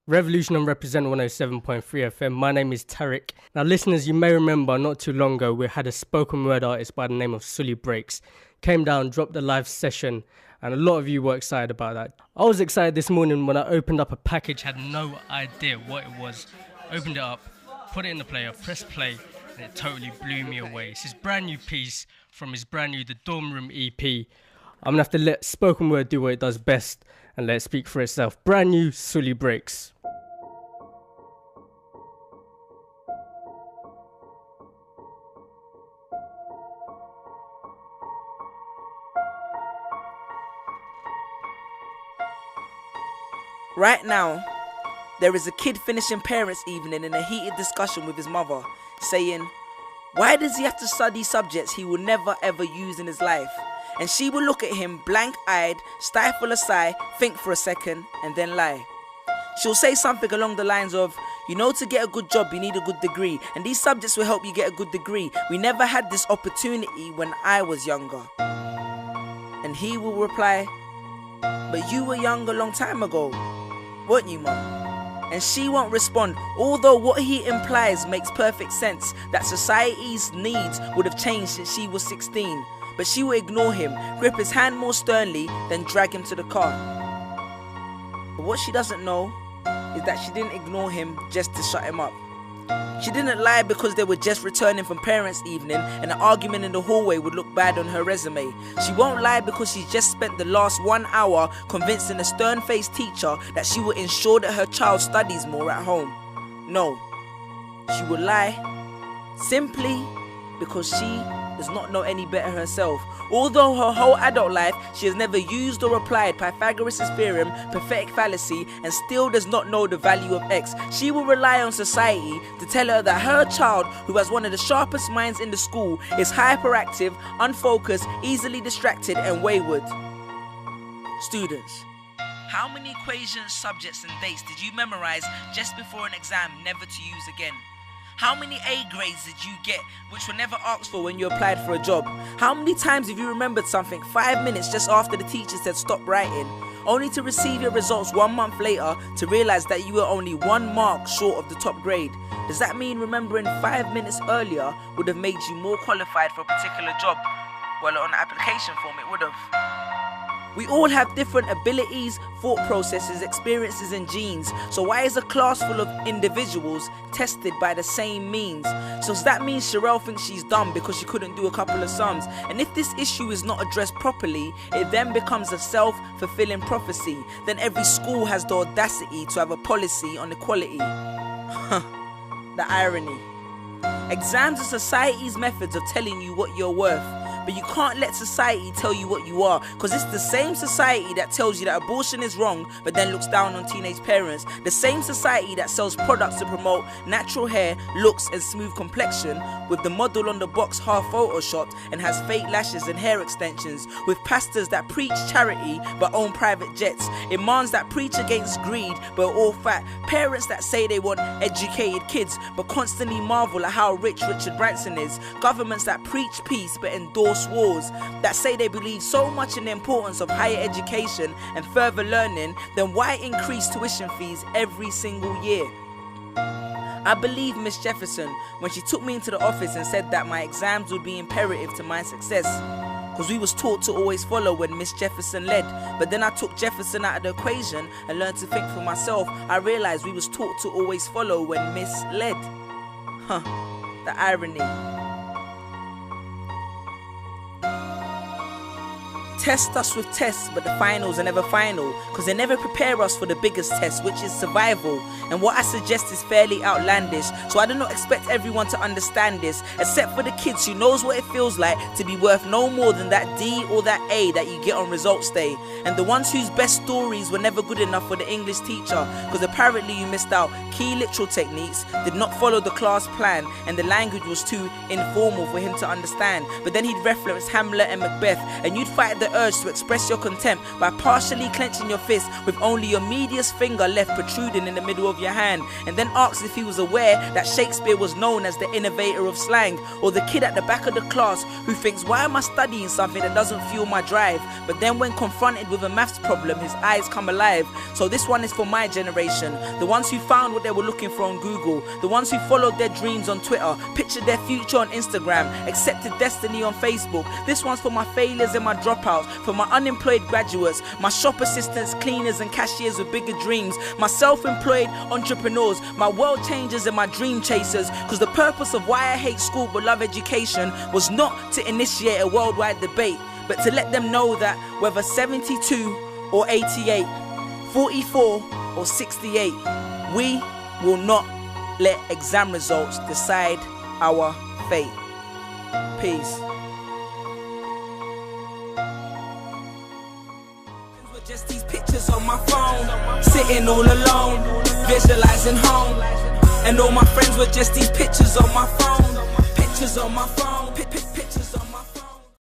Revolution and Represent 107.3 FM. My name is Tariq. Now, listeners, you may remember not too long ago we had a spoken word artist by the name of Sully Breaks. Came down, dropped a live session, and a lot of you were excited about that. I was excited this morning when I opened up a package, had no idea what it was. Opened it up, put it in the player, pressed play, and it totally blew me away. It's his brand new piece from his brand new The Dorm Room EP. I'm going to have to let spoken word do what it does best and let it speak for itself. Brand new Sully Breaks. Right now, there is a kid finishing parents' evening in a heated discussion with his mother, saying, why does he have to study subjects he will never ever use in his life? And she will look at him blank-eyed, stifle a sigh, think for a second, and then lie. She'll say something along the lines of, you know, to get a good job you need a good degree, and these subjects will help you get a good degree. We never had this opportunity when I was younger. And he will reply, but you were young a long time ago, weren't you, Mum? And she won't respond, although what he implies makes perfect sense, that society's needs would have changed since she was 16. But she will ignore him, grip his hand more sternly, then drag him to the car. But what she doesn't know is that she didn't ignore him just to shut him up. She didn't lie because they were just returning from parents' evening and an argument in the hallway would look bad on her resume. She won't lie because she's just spent the last 1 hour convincing a stern-faced teacher that she will ensure that her child studies more at home. No, she will lie simply because she does not know any better herself. Although her whole adult life she has never used or applied Pythagoras' theorem, pathetic fallacy, and still does not know the value of x, she will rely on society to tell her that her child, who has one of the sharpest minds in the school, is hyperactive, unfocused, easily distracted, and wayward. Students, how many equations, subjects, and dates did you memorize just before an exam never to use again? How many A grades did you get which were never asked for when you applied for a job? How many times have you remembered something 5 minutes just after the teacher said stop writing, only to receive your results 1 month later to realize that you were only 1 mark short of the top grade? Does that mean remembering 5 minutes earlier would have made you more qualified for a particular job? Well, on the application form it would have. We all have different abilities, thought processes, experiences, and genes. So why is a class full of individuals tested by the same means? So does that mean Sherelle thinks she's dumb because she couldn't do a couple of sums? And if this issue is not addressed properly, it then becomes a self-fulfilling prophecy. Then every school has the audacity to have a policy on equality. The irony. Exams are society's methods of telling you what you're worth. But you can't let society tell you what you are, because it's the same society that tells you that abortion is wrong but then looks down on teenage parents. The same society that sells products to promote natural hair, looks and smooth complexion, with the model on the box half photoshopped and has fake lashes and hair extensions, with pastors that preach charity but own private jets, imams that preach against greed but are all fat, parents that say they want educated kids but constantly marvel at how rich Richard Branson is, governments that preach peace but endorse wars, that say they believe so much in the importance of higher education and further learning, then why increase tuition fees every single year? I believe Miss Jefferson when she took me into the office and said that my exams would be imperative to my success, because we was taught to always follow when Miss Jefferson led. But then I took Jefferson out of the equation and learned to think for myself. I realized we was taught to always follow when Miss led. The irony. Test us with tests, but the finals are never final, because they never prepare us for the biggest test, which is survival. And what I suggest is fairly outlandish, so I do not expect everyone to understand this, except for the kids who knows what it feels like to be worth no more than that D or that A that you get on results day, and the ones whose best stories were never good enough for the English teacher, because apparently you missed out key literal techniques, did not follow the class plan, and the language was too informal for him to understand. But then he'd reference Hamlet and Macbeth, and you'd fight the urge to express your contempt by partially clenching your fist with only your medius finger left protruding in the middle of your hand, and then asks if he was aware that Shakespeare was known as the innovator of slang, or the kid at the back of the class who thinks, why am I studying something that doesn't fuel my drive? But then when confronted with a maths problem, his eyes come alive. So this one is for my generation, the ones who found what they were looking for on Google, the ones who followed their dreams on Twitter, pictured their future on Instagram, accepted destiny on Facebook. This one's for my failures and my dropouts, for my unemployed graduates, my shop assistants, cleaners and cashiers with bigger dreams, my self-employed entrepreneurs, my world changers and my dream chasers. Because the purpose of why I hate school but love education was not to initiate a worldwide debate, but to let them know that whether 72 or 88, 44 or 68, we will not let exam results decide our fate. Peace. Just these pictures on my phone, sitting all alone, visualizing home. And all my friends were just these pictures on my phone, pictures on my phone.